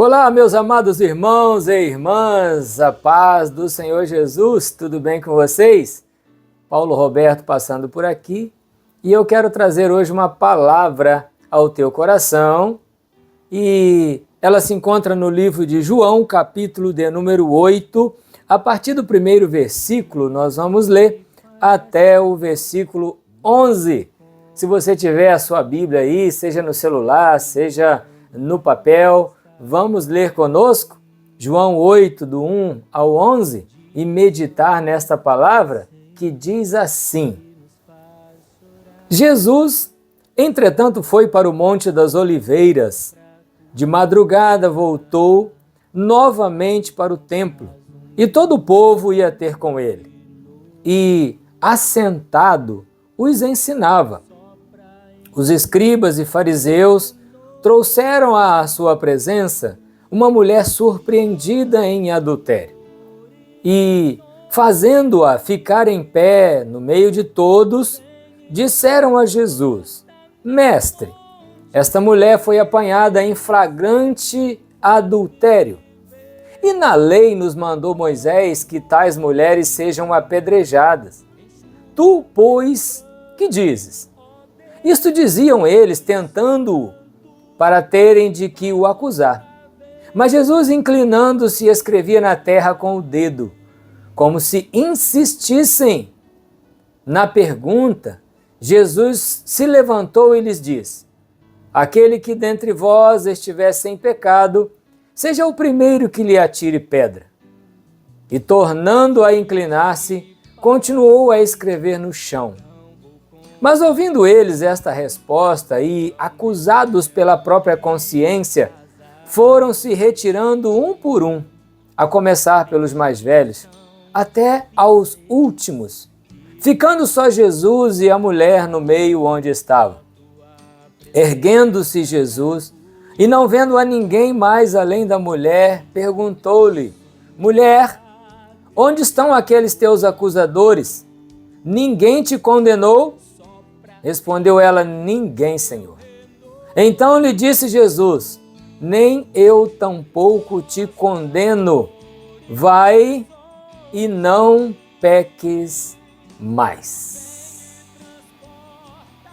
Olá, meus amados irmãos e irmãs, a paz do Senhor Jesus, tudo bem com vocês? Paulo Roberto passando por aqui e eu quero trazer hoje uma palavra ao teu coração e ela se encontra no livro de João, capítulo de número 8, a partir do primeiro versículo nós vamos ler até o versículo 11. Se você tiver a sua Bíblia aí, seja no celular, seja no papel, vamos ler conosco João 8, do 1 ao 11 e meditar nesta palavra que diz assim: Jesus, entretanto, foi para o Monte das Oliveiras. De madrugada voltou novamente para o templo e todo o povo ia ter com ele. E, assentado, os ensinava. Os escribas e fariseus trouxeram à sua presença uma mulher surpreendida em adultério. E, fazendo-a ficar em pé no meio de todos, disseram a Jesus: Mestre, esta mulher foi apanhada em flagrante adultério. E na lei nos mandou Moisés que tais mulheres sejam apedrejadas. Tu, pois, que dizes? Isto diziam eles, tentando-o, para terem de que o acusar. Mas Jesus, inclinando-se, escrevia na terra com o dedo, como se insistissem na pergunta. Jesus se levantou e lhes disse: Aquele que dentre vós estiver sem pecado, seja o primeiro que lhe atire pedra. E tornando a inclinar-se, continuou a escrever no chão. Mas ouvindo eles esta resposta e acusados pela própria consciência, foram se retirando um por um, a começar pelos mais velhos, até aos últimos, ficando só Jesus e a mulher no meio onde estava. Erguendo-se Jesus, e não vendo a ninguém mais além da mulher, perguntou-lhe: Mulher, onde estão aqueles teus acusadores? Ninguém te condenou? Respondeu ela: Ninguém, Senhor. Então lhe disse Jesus: Nem eu tampouco te condeno. Vai e não peques mais.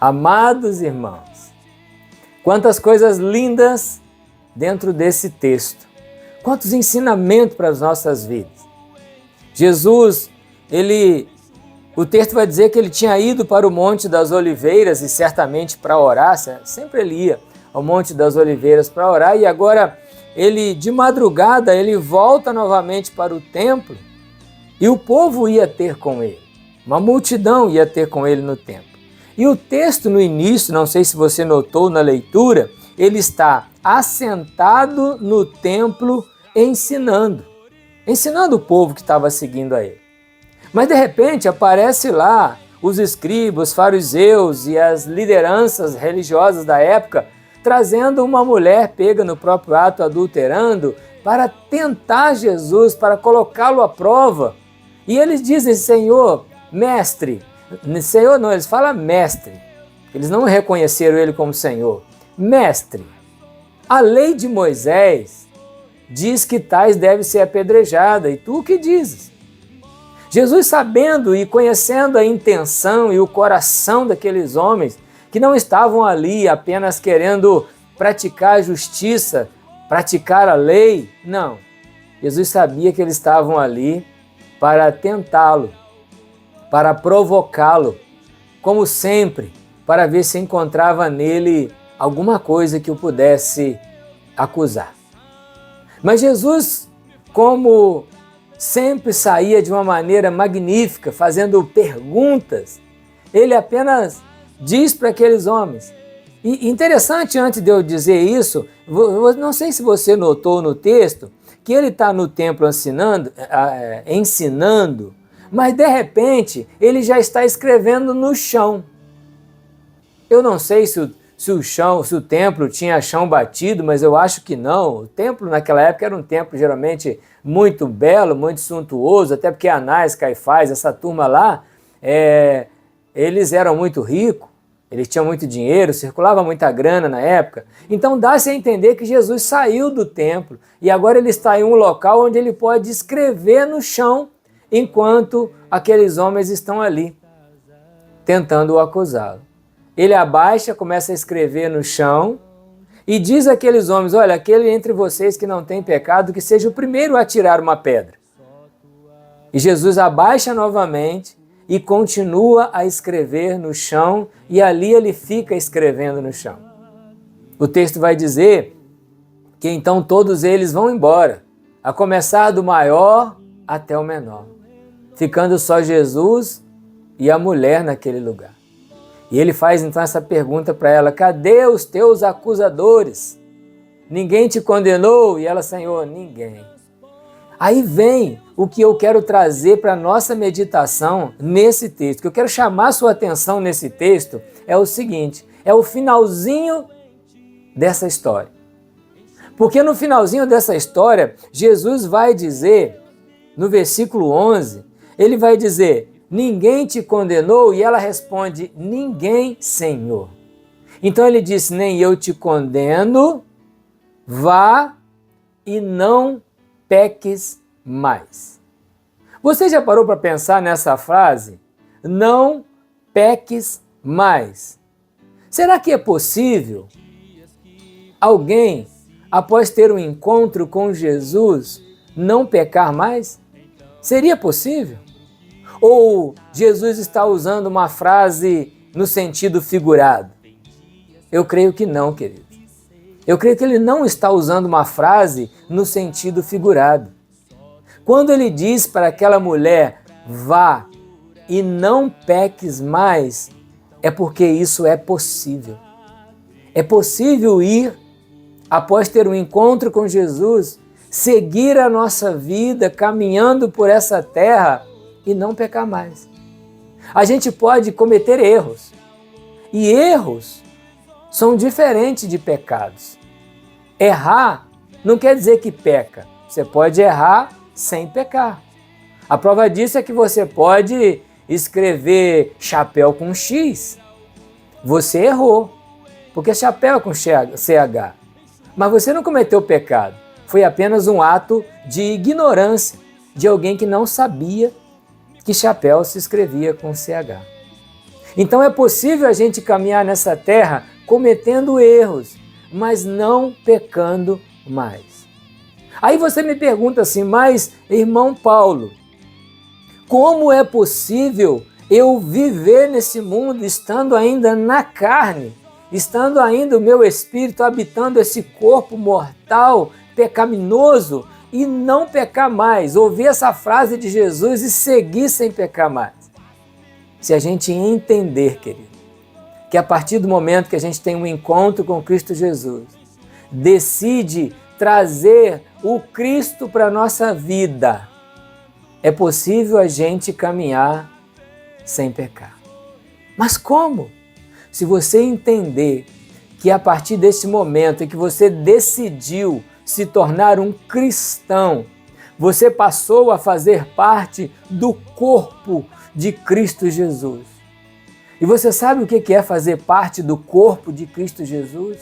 Amados irmãos, quantas coisas lindas dentro desse texto. Quantos ensinamentos para as nossas vidas. Jesus, o texto vai dizer que ele tinha ido para o Monte das Oliveiras e certamente para orar, sempre ele ia ao Monte das Oliveiras para orar, e agora ele, de madrugada, ele volta novamente para o templo e o povo ia ter com ele, uma multidão ia ter com ele no templo. E o texto no início, não sei se você notou na leitura, ele está assentado no templo ensinando o povo que estava seguindo a ele. Mas de repente aparece lá os escribas, os fariseus e as lideranças religiosas da época trazendo uma mulher pega no próprio ato adulterando para tentar Jesus, para colocá-lo à prova. E eles dizem: Senhor, mestre, Senhor não, eles falam mestre, eles não reconheceram ele como Senhor. Mestre, a lei de Moisés diz que tais devem ser apedrejadas, e tu o que dizes? Jesus, sabendo e conhecendo a intenção e o coração daqueles homens que não estavam ali apenas querendo praticar a justiça, praticar a lei, não. Jesus sabia que eles estavam ali para tentá-lo, para provocá-lo, como sempre, para ver se encontrava nele alguma coisa que o pudesse acusar. Mas Jesus, como sempre saía de uma maneira magnífica, fazendo perguntas, ele apenas diz para aqueles homens. E interessante, antes de eu dizer isso, não sei se você notou no texto, que ele está no templo ensinando, mas de repente ele já está escrevendo no chão. Eu não sei se o templo tinha chão batido, mas eu acho que não. O templo naquela época era um templo geralmente muito belo, muito suntuoso, até porque Anás, Caifás, essa turma lá, eles eram muito ricos. Ele tinha muito dinheiro, circulava muita grana na época. Então dá-se a entender que Jesus saiu do templo e agora ele está em um local onde ele pode escrever no chão enquanto aqueles homens estão ali, tentando o acusá-lo. Ele abaixa, começa a escrever no chão e diz àqueles homens: olha, aquele entre vocês que não tem pecado, que seja o primeiro a tirar uma pedra. E Jesus abaixa novamente e continua a escrever no chão, e ali ele fica escrevendo no chão. O texto vai dizer que então todos eles vão embora, a começar do maior até o menor, ficando só Jesus e a mulher naquele lugar. E ele faz então essa pergunta para ela: cadê os teus acusadores? Ninguém te condenou? E ela: Senhor, ninguém. Aí vem o que eu quero trazer para a nossa meditação nesse texto. O que eu quero chamar a sua atenção nesse texto é o seguinte: é o finalzinho dessa história. Porque no finalzinho dessa história, Jesus vai dizer, no versículo 11, ele vai dizer: ninguém te condenou? E ela responde: ninguém, Senhor. Então ele diz: nem eu te condeno, vá e não peques mais. Você já parou para pensar nessa frase? Não peques mais. Será que é possível alguém, após ter um encontro com Jesus, não pecar mais? Seria possível? Ou Jesus está usando uma frase no sentido figurado? Eu creio que não, querido. Eu creio que ele não está usando uma frase no sentido figurado. Quando ele diz para aquela mulher: vá e não peques mais, é porque isso é possível. É possível ir, após ter um encontro com Jesus, seguir a nossa vida caminhando por essa terra e não pecar mais. A gente pode cometer erros. E erros são diferentes de pecados. Errar não quer dizer que peca. Você pode errar sem pecar. A prova disso é que você pode escrever chapéu com X. Você errou, porque chapéu é com CH. Mas você não cometeu pecado. Foi apenas um ato de ignorância de alguém que não sabia que chapéu se escrevia com CH. Então é possível a gente caminhar nessa terra cometendo erros, mas não pecando mais. Aí você me pergunta assim: mas irmão Paulo, como é possível eu viver nesse mundo estando ainda na carne, estando ainda o meu espírito habitando esse corpo mortal, pecaminoso, e não pecar mais, ouvir essa frase de Jesus e seguir sem pecar mais? Se a gente entender, querido, que a partir do momento que a gente tem um encontro com Cristo Jesus, decide trazer o Cristo para a nossa vida, é possível a gente caminhar sem pecar. Mas como? Se você entender que a partir desse momento em que você decidiu se tornar um cristão, você passou a fazer parte do corpo de Cristo Jesus. E você sabe o que é fazer parte do corpo de Cristo Jesus?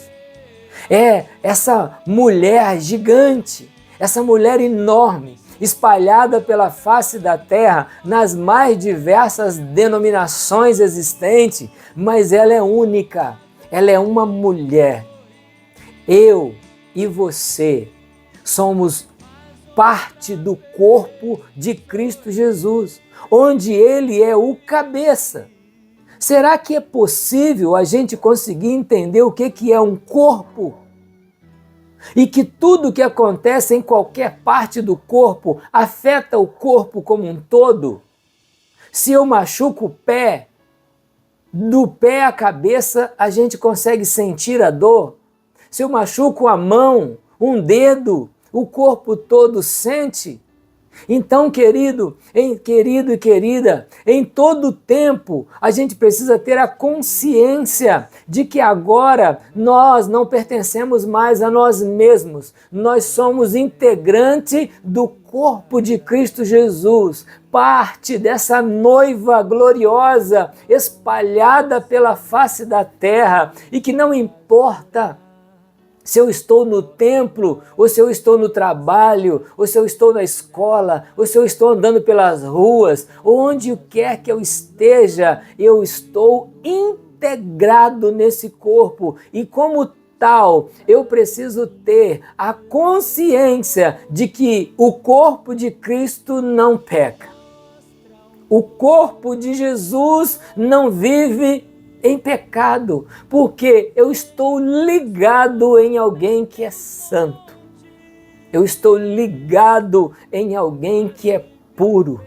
É essa mulher gigante, essa mulher enorme, espalhada pela face da terra, nas mais diversas denominações existentes, mas ela é única, ela é uma mulher. Eu e você somos parte do corpo de Cristo Jesus, onde Ele é o cabeça. Será que é possível a gente conseguir entender o que é um corpo? E que tudo que acontece em qualquer parte do corpo afeta o corpo como um todo? Se eu machuco o pé, do pé à cabeça a gente consegue sentir a dor. Se eu machuco a mão, um dedo, o corpo todo sente. Então, querido e querida, em todo tempo a gente precisa ter a consciência de que agora nós não pertencemos mais a nós mesmos. Nós somos integrante do corpo de Cristo Jesus, parte dessa noiva gloriosa espalhada pela face da terra, e que não importa se eu estou no templo, ou se eu estou no trabalho, ou se eu estou na escola, ou se eu estou andando pelas ruas, onde quer que eu esteja, eu estou integrado nesse corpo, e como tal, eu preciso ter a consciência de que o corpo de Cristo não peca. O corpo de Jesus não vive em pecado, porque eu estou ligado em alguém que é santo. Eu estou ligado em alguém que é puro.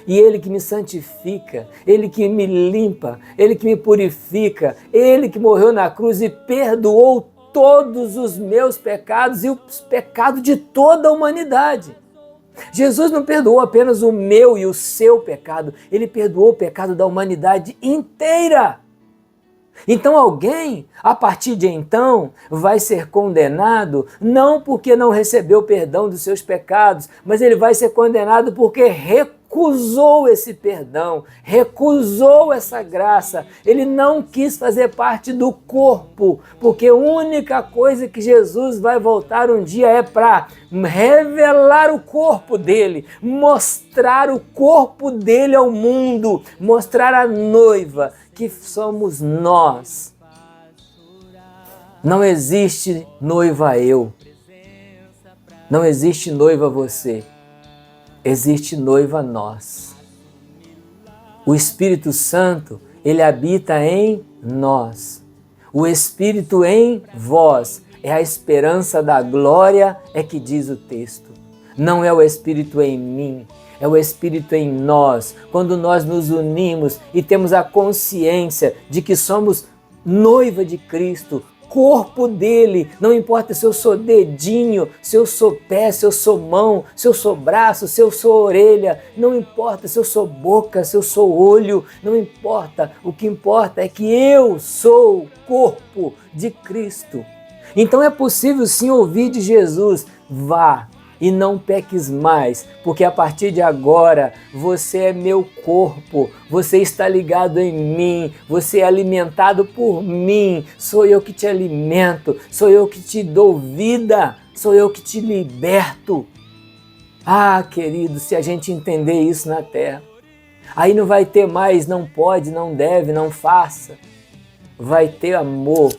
E Ele que me santifica, Ele que me limpa, Ele que me purifica, Ele que morreu na cruz e perdoou todos os meus pecados e os pecados de toda a humanidade. Jesus não perdoou apenas o meu e o seu pecado, Ele perdoou o pecado da humanidade inteira. Então alguém, a partir de então, vai ser condenado não porque não recebeu perdão dos seus pecados, mas ele vai ser condenado porque recusou esse perdão, recusou essa graça. Ele não quis fazer parte do corpo, porque a única coisa que Jesus vai voltar um dia é para revelar o corpo dele, mostrar o corpo dele ao mundo, mostrar a noiva que somos nós. Não existe noiva eu, não existe noiva você, existe noiva nós. O Espírito Santo, ele habita em nós. O Espírito em vós é a esperança da glória, é que diz o texto. Não é o Espírito em mim, é o Espírito em nós. Quando nós nos unimos e temos a consciência de que somos noiva de Cristo, corpo dele, não importa se eu sou dedinho, se eu sou pé, se eu sou mão, se eu sou braço, se eu sou orelha, não importa se eu sou boca, se eu sou olho, não importa. O que importa é que eu sou corpo de Cristo. Então é possível sim ouvir de Jesus: vá e não peques mais, porque a partir de agora você é meu corpo, você está ligado em mim, você é alimentado por mim, sou eu que te alimento, sou eu que te dou vida, sou eu que te liberto. Ah, querido, se a gente entender isso na terra, aí não vai ter mais não pode, não deve, não faça. Vai ter amor,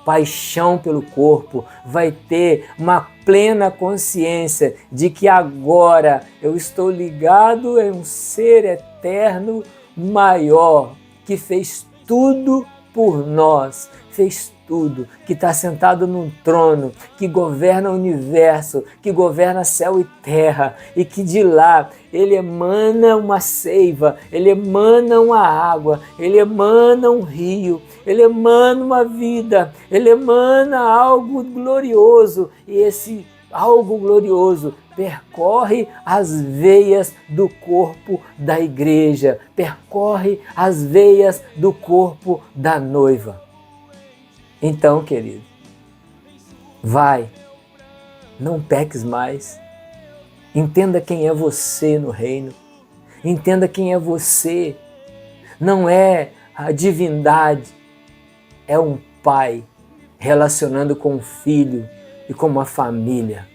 paixão pelo corpo, vai ter uma plena consciência de que agora eu estou ligado em um ser eterno maior, que fez tudo por nós, fez tudo, que está sentado num trono, que governa o universo, que governa céu e terra, e que de lá ele emana uma seiva, ele emana uma água, ele emana um rio, ele emana uma vida, ele emana algo glorioso, e esse algo glorioso percorre as veias do corpo da igreja, percorre as veias do corpo da noiva. Então, querido, vai, não peques mais, entenda quem é você no reino, entenda quem é você, não é a divindade, é um pai relacionando com um filho e com uma família.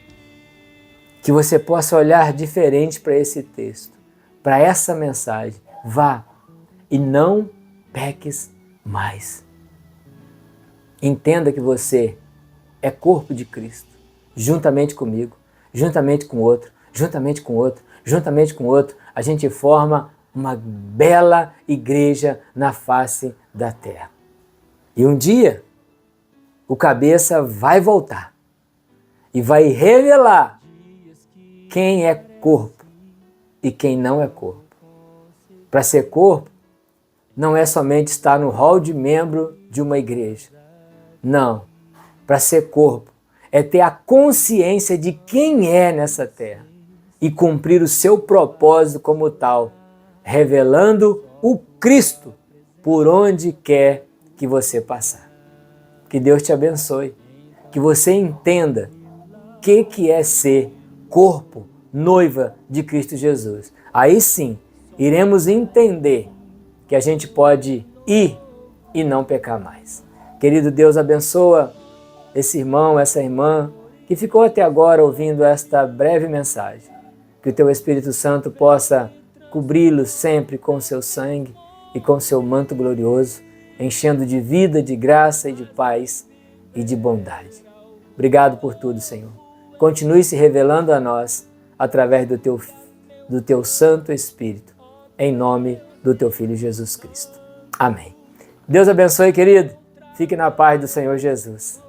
Que você possa olhar diferente para esse texto, para essa mensagem. Vá e não peques mais. Entenda que você é corpo de Cristo, juntamente comigo, juntamente com outro, juntamente com outro, juntamente com outro, a gente forma uma bela igreja na face da terra. E um dia, o cabeça vai voltar e vai revelar quem é corpo e quem não é corpo. Para ser corpo, não é somente estar no hall de membro de uma igreja. Não, para ser corpo é ter a consciência de quem é nessa terra. e cumprir o seu propósito como tal, revelando o Cristo por onde quer que você passar. Que Deus te abençoe, que você entenda o que é ser corpo, noiva de Cristo Jesus. Aí sim, iremos entender que a gente pode ir e não pecar mais. Querido Deus, abençoa esse irmão, essa irmã que ficou até agora ouvindo esta breve mensagem. Que o Teu Espírito Santo possa cobri-los sempre com o Seu sangue e com o Seu manto glorioso, enchendo de vida, de graça e de paz e de bondade. Obrigado por tudo, Senhor. Continue se revelando a nós através do Teu Santo Espírito, em nome do Teu Filho Jesus Cristo. Amém. Deus abençoe, querido. Fique na paz do Senhor Jesus.